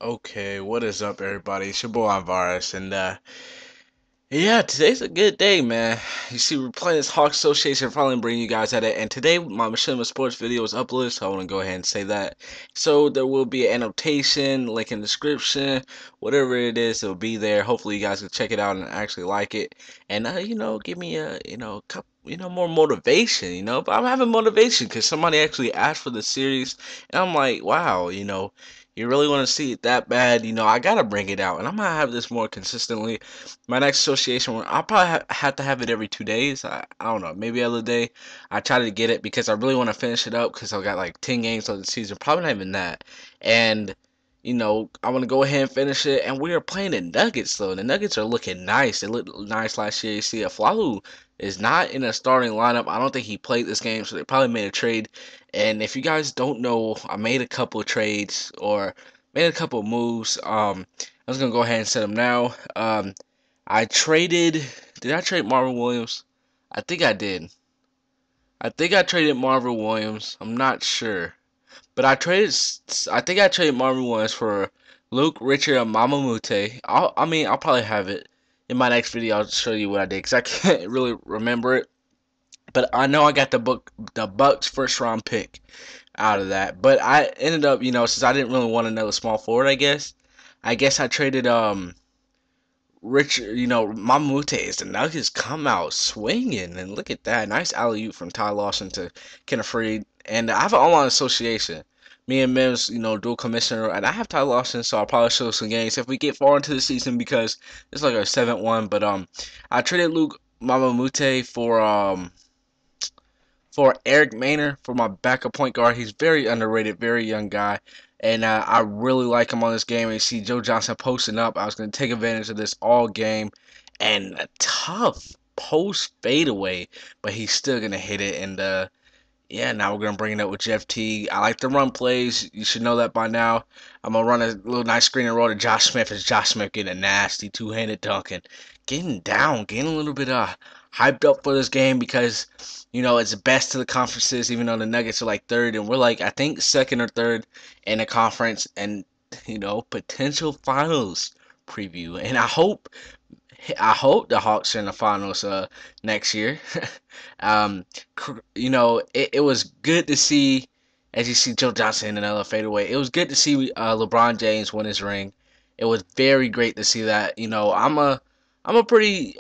Okay, what is up, everybody? It's your boy Virus, and yeah, today's a good day, man. You see, we're playing this Hawk Association, finally bringing you guys at it, and today my Machinimasports video is uploaded, so I want to go ahead and say that. So there will be an annotation, link in the description, whatever it is, it'll be there. Hopefully, you guys can check it out and actually like it, and give me a couple, more motivation. But I'm having motivation because somebody actually asked for the series, and I'm like, wow, you really want to see it that bad, I gotta bring it out, and I'm gonna have this more consistently. My next association, I'll probably have to have it every 2 days. I don't know, maybe other day. I try to get it because I really want to finish it up because I've got like 10 games of the season, probably not even that. And I want to go ahead and finish it. And we are playing the Nuggets though. The Nuggets are looking nice. They looked nice last year. You see, Aflalu is not in a starting lineup. I don't think he played this game, so they probably made a trade. And if you guys don't know, I made a couple of trades or made a couple of moves. I was gonna go ahead and set them now. I traded. Did I trade Marvin Williams? I think I did. I think I traded Marvin Williams. I'm not sure, but I think I traded Marvin Williams for Luke, Richard, and Mama Mute. I'll probably have it in my next video. I'll show you what I did because I can't really remember it. But I know I got the Bucks first round pick out of that. But I ended up, since I didn't really want another small forward, I guess I traded Richard, Mamute is the Nuggets come out swinging, and look at that nice alley oop from Ty Lawson to Kenneth Freed, and I have an online association. Me and Mims, dual commissioner, and I have Ty Lawson, so I'll probably show some games if we get far into the season because it's like a 7-1. But I traded Luke Mamamute for Eric Maynor for my backup point guard. He's very underrated, very young guy. And I really like him on this game. And you see Joe Johnson posting up. I was going to take advantage of this all game. And a tough post fadeaway, but he's still going to hit it. And yeah, now we're going to bring it up with Jeff T. I like the run plays. You should know that by now. I'm going to run a little nice screen and roll to Josh Smith as Josh Smith getting a nasty two-handed dunk and getting down, getting a little bit hyped up for this game because, it's the best of the conferences, even though the Nuggets are like third. And we're like, I think, second or third in the conference. And, potential finals preview. And I hope the Hawks are in the finals next year. um, it was good to see, as you see Joe Johnson in another fadeaway. It was good to see LeBron James win his ring. It was very great to see that. I'm a pretty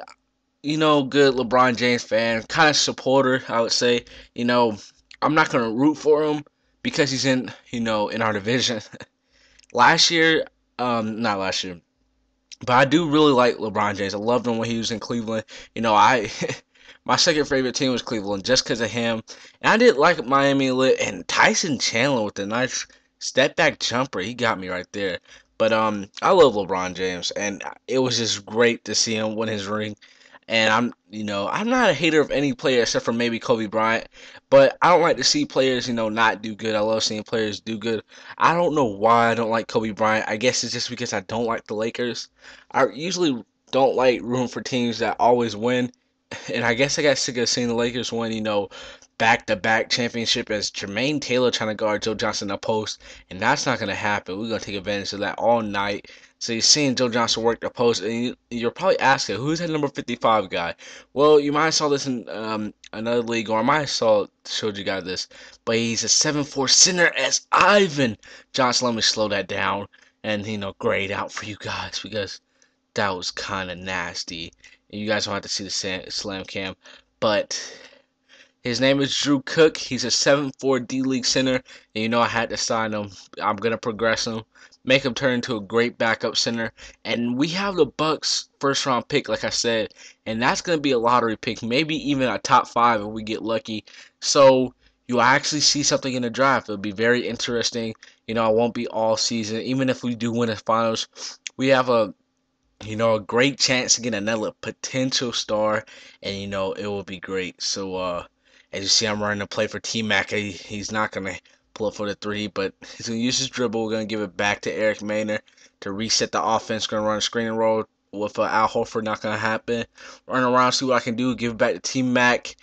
good LeBron James fan, kind of supporter, I would say. I'm not gonna root for him because he's in our division. Last year, not last year. But I do really like LeBron James. I loved him when he was in Cleveland. I my second favorite team was Cleveland just because of him. And I did like Miami a little. And Tyson Chandler with the nice step back jumper, he got me right there. But I love LeBron James, and it was just great to see him win his ring. And I'm not a hater of any player except for maybe Kobe Bryant. But I don't like to see players, not do good. I love seeing players do good. I don't know why I don't like Kobe Bryant. I guess it's just because I don't like the Lakers. I usually don't like rooting for teams that always win. And I guess I got sick of seeing the Lakers win, back-to-back championship as Jermaine Taylor trying to guard Joe Johnson in the post. And that's not going to happen. We're going to take advantage of that all night. So you're seeing Joe Johnson work the post, and you're probably asking, who's that number 55 guy? Well, you might have saw this in another league, or I might have showed you guys this, but he's a 7'4" center as Ivan Johnson. Let me slow that down and grade out for you guys because that was kind of nasty. You guys don't have to see the slam cam, but his name is Drew Cook. He's a 7'4" D-League center, and I had to sign him. I'm going to progress him, make him turn into a great backup center. And we have the Bucks first round pick, like I said, and that's going to be a lottery pick, maybe even a top 5 if we get lucky. So you'll actually see something in the draft. It'll be very interesting. It won't be all season. Even if we do win the finals, we have a great chance to get another potential star, and it will be great. So as you see, I'm running a play for T-Mac. He's not going to pull up for the three, but he's going to use his dribble. We're going to give it back to Eric Maynor to reset the offense. Going to run a screen and roll with Al Horford. Not going to happen. Run around, see what I can do. Give it back to T-Mac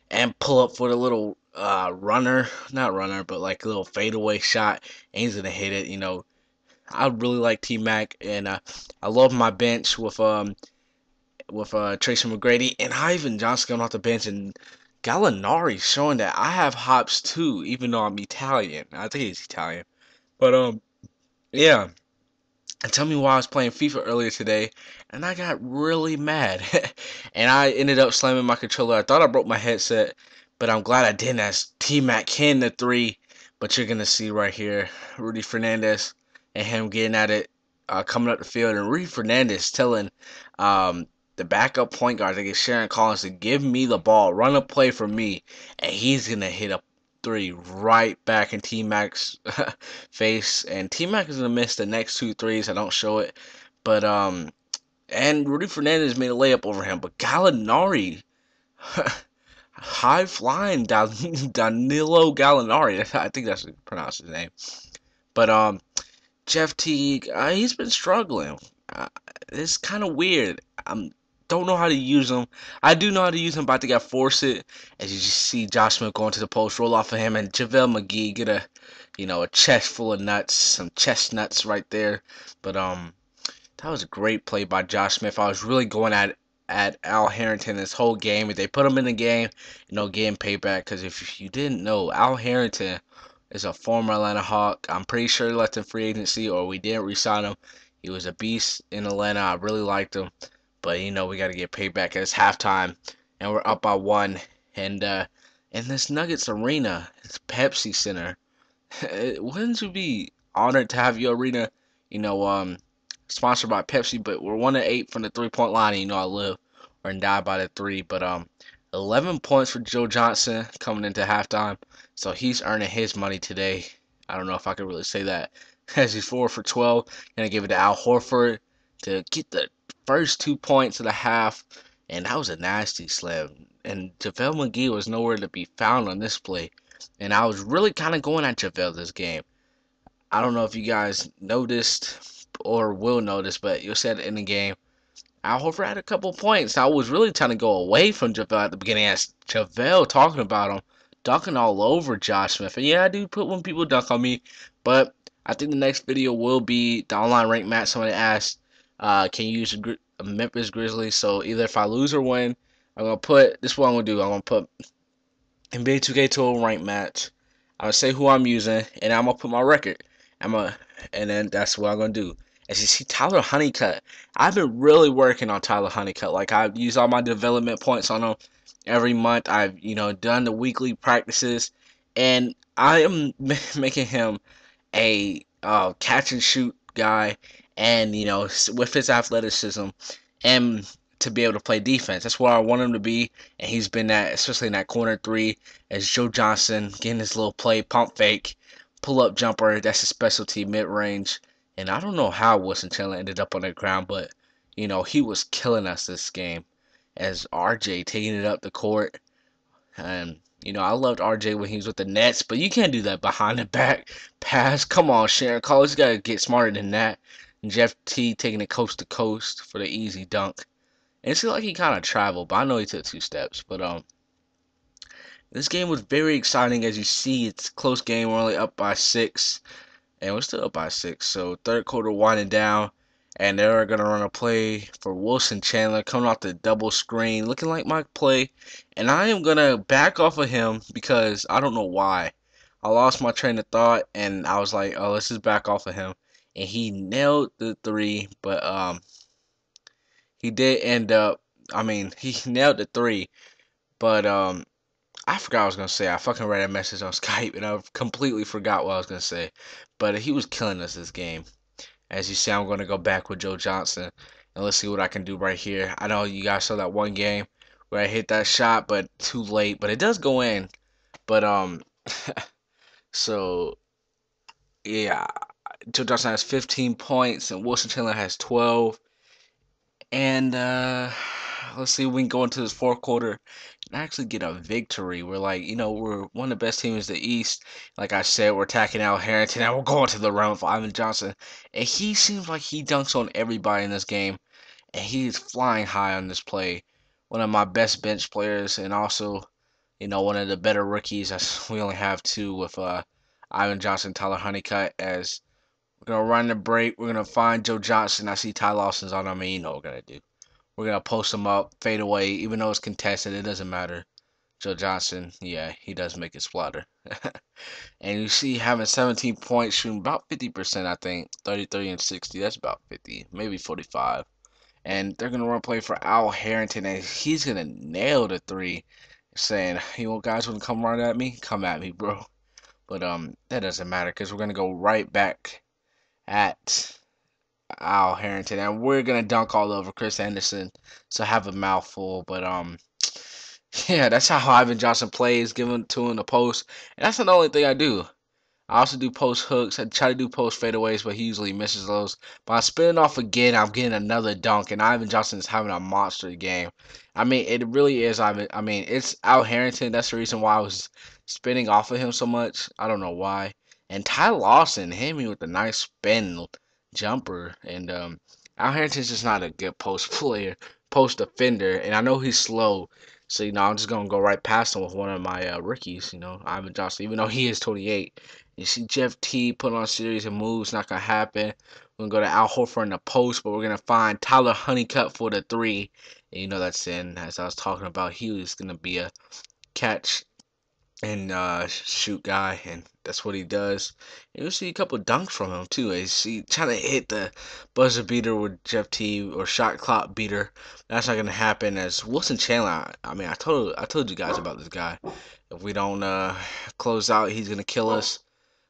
and pull up for the little runner. Not runner, but like a little fadeaway shot. And he's going to hit it. I really like T-Mac, and I love my bench with Tracy McGrady and Ivan Johnson coming off the bench, and Gallinari showing that I have hops too, even though I'm Italian. I think he's Italian, but yeah. And tell me why I was playing FIFA earlier today, and I got really mad, and I ended up slamming my controller. I thought I broke my headset, but I'm glad I didn't. As T-Mac hitting the three, but you're gonna see right here, Rudy Fernandez and him getting at it, coming up the field, and Rudy Fernandez telling the backup point guard, I think it's Sharon Collins, to give me the ball, run a play for me, and he's gonna hit a three right back in T-Mac's face, and T-Mac is gonna miss the next two threes. I don't show it, but and Rudy Fernandez made a layup over him, but Gallinari, high flying Danilo Gallinari, I think that's how you pronounce his name, but Jeff Teague, he's been struggling. It's kind of weird. Don't know how to use him. I do know how to use him, but I think I force it. As you just see Josh Smith going to the post, roll off of him, and JaVale McGee get a chest full of nuts, some chestnuts right there. But that was a great play by Josh Smith. I was really going at Al Harrington this whole game. If they put him in the game, getting payback. Because if you didn't know, Al Harrington is a former Atlanta Hawk. I'm pretty sure he left in free agency, or we didn't re-sign him. He was a beast in Atlanta. I really liked him. But we got to get payback. It's halftime, and we're up by one. And in this Nuggets arena, it's Pepsi Center. Wouldn't you be honored to have your arena, sponsored by Pepsi? But we're 1-8 from the 3-point line. And, I live or die by the three. But 11 points for Joe Johnson coming into halftime, so he's earning his money today. I don't know if I could really say that, as he's 4 for 12. Gonna give it to Al Horford to get the first 2 points of the half, and that was a nasty slam. And JaVale McGee was nowhere to be found on this play, and I was really kind of going at JaVale this game. I don't know if you guys noticed or will notice, but you'll see it in the game. Al Horford had a couple points. I was really trying to go away from JaVale at the beginning, as JaVale talking about him, dunking all over Josh Smith. And yeah, I do put when people dunk on me, but I think the next video will be the online rank match. Somebody asked, can you use a Memphis Grizzlies? So either if I lose or win, I'm going to put, this is what I'm going to do. I'm going to put NBA 2K12 rank match. I'm going to say who I'm using, and I'm going to put my record. And then that's what I'm going to do. As you see, Tyler Honeycutt, I've been really working on Tyler Honeycutt. Like, I've used all my development points on him every month. I've, done the weekly practices, and I am making him a catch and shoot guy, and with his athleticism, and to be able to play defense. That's where I want him to be, and he's been that, especially in that corner three, as Joe Johnson getting his little play, pump fake, pull up jumper. That's his specialty, mid range. And I don't know how Wilson Chandler ended up on the ground, but he was killing us this game, as RJ taking it up the court. And I loved RJ when he was with the Nets, but you can't do that behind the back pass. Come on, Sharon Collins, you gotta get smarter than that. And Jeff T taking it coast to coast for the easy dunk. And it seemed like he kind of traveled, but I know he took 2 steps. But this game was very exciting. As you see, it's a close game. We're only up by 6. And we're still up by 6. So third quarter winding down. And they're going to run a play for Wilson Chandler coming off the double screen. Looking like my play. And I am going to back off of him because I don't know why. I lost my train of thought. And I was like, oh, let's just back off of him. And he nailed the 3. But he did end up, he nailed the 3. But I forgot what I was going to say. I fucking read a message on Skype and I completely forgot what I was going to say. But he was killing us this game. As you see, I'm going to go back with Joe Johnson. And let's see what I can do right here. I know you guys saw that one game where I hit that shot, but too late. But it does go in. But, so, yeah. Joe Johnson has 15 points and Wilson Chandler has 12. And, let's see if we can go into this fourth quarter and actually get a victory. We're like, we're one of the best teams in the East. Like I said, we're attacking Al Harrington, and we're going to the rim for Ivan Johnson. And he seems like he dunks on everybody in this game, and he's flying high on this play. One of my best bench players, and also, one of the better rookies. We only have 2 with Ivan Johnson, Tyler Honeycutt, as We're gonna run the break. We're gonna find Joe Johnson. I see Ty Lawson's on. I mean, you know what we're gonna do. We're gonna post him up, fade away. Even though it's contested, it doesn't matter. Joe Johnson, yeah, he does make it splatter. And you see having 17 points, shooting about 50%, I think. 33 and 60. That's about 50, maybe 45. And they're gonna run play for Al Harrington, and he's gonna nail the three. Saying, you guys want to come run at me? Come at me, bro. But that doesn't matter because we're gonna go right back at Al Harrington, and we're gonna dunk all over Chris Anderson. So have a mouthful, but yeah, that's how Ivan Johnson plays, giving to him the post, and that's not the only thing I do. I also do post hooks. I try to do post fadeaways, but he usually misses those. But I'm spinning off again. I'm getting another dunk, and Ivan Johnson is having a monster game. I mean, it really is. I mean, it's Al Harrington. That's the reason why I was spinning off of him so much. I don't know why. And Ty Lawson hit me with a nice spin jumper. And Al Harrington's just not a good post player, post defender. And I know he's slow. So, I'm just going to go right past him with one of my rookies, Ivan Johnson, even though he is 28. You see Jeff T put on a series of moves, not going to happen. We're going to go to Al Horford in the post, but we're going to find Tyler Honeycutt for the three. And that's in, as I was talking about, he was going to be a catch and shoot guy, and that's what he does. And you'll see a couple dunks from him too. He's trying to hit the buzzer beater with Jeff T or shot clock beater. That's not gonna happen. As Wilson Chandler, I mean, I told you guys about this guy. If we don't close out, he's gonna kill us.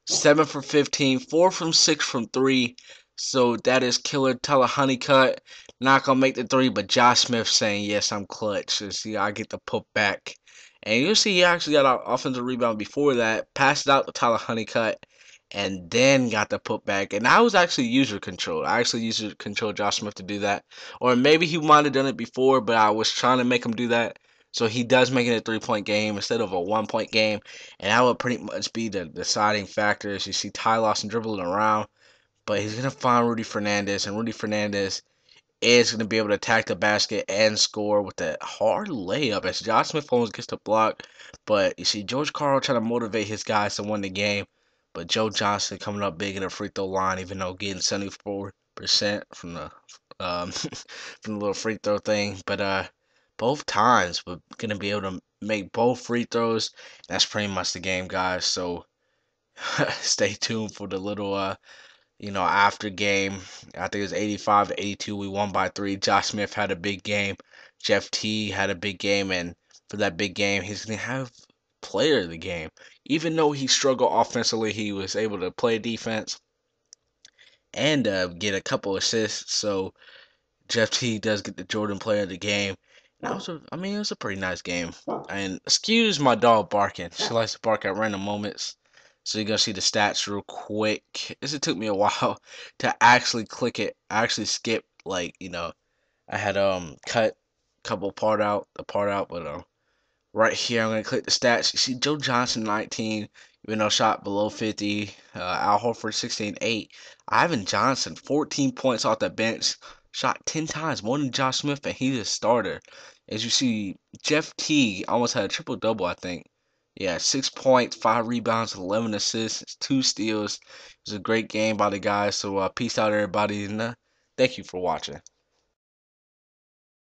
7 for 15, 4 from 6 from 3. So that is killer. Tyler Honeycutt not gonna make the three, but Josh Smith saying yes, I'm clutch. So see, I get the put back. And you'll see he actually got an offensive rebound before that, passed it out to Tyler Honeycutt, and then got the putback. And that was actually user control. I actually user control Josh Smith to do that. Or maybe he might have done it before, but I was trying to make him do that. So he does make it a 3-point game instead of a 1-point game. And that would pretty much be the deciding factor. As you see Ty Lawson dribbling around. But he's going to find Rudy Fernandez. And Rudy Fernandez is going to be able to attack the basket and score with a hard layup as Josh Smith almost gets the block. But you see George Karl trying to motivate his guys to win the game. But Joe Johnson coming up big in the free throw line, even though getting 74% from the from the little free throw thing. But both times we're gonna be able to make both free throws. That's pretty much the game, guys. So stay tuned for the little after game. I think it was 85-82. We won by 3. Josh Smith had a big game. Jeff T had a big game, and for that big game, he's gonna have player of the game. Even though he struggled offensively, he was able to play defense and get a couple assists. So Jeff T does get the Jordan player of the game. And it was a pretty nice game. And excuse my dog barking. She likes to bark at random moments. So you're going to see the stats real quick. It took me a while to actually click it. I actually skipped, I had cut the part out, but right here I'm going to click the stats. You see Joe Johnson 19, even though shot below 50. Al Horford 16-8. Ivan Johnson 14 points off the bench. Shot 10 times more than Josh Smith, and he's a starter. As you see, Jeff T almost had a triple-double, I think. Yeah, 6 points, 5 rebounds, 11 assists, 2 steals. It was a great game by the guys. So peace out, everybody, and thank you for watching.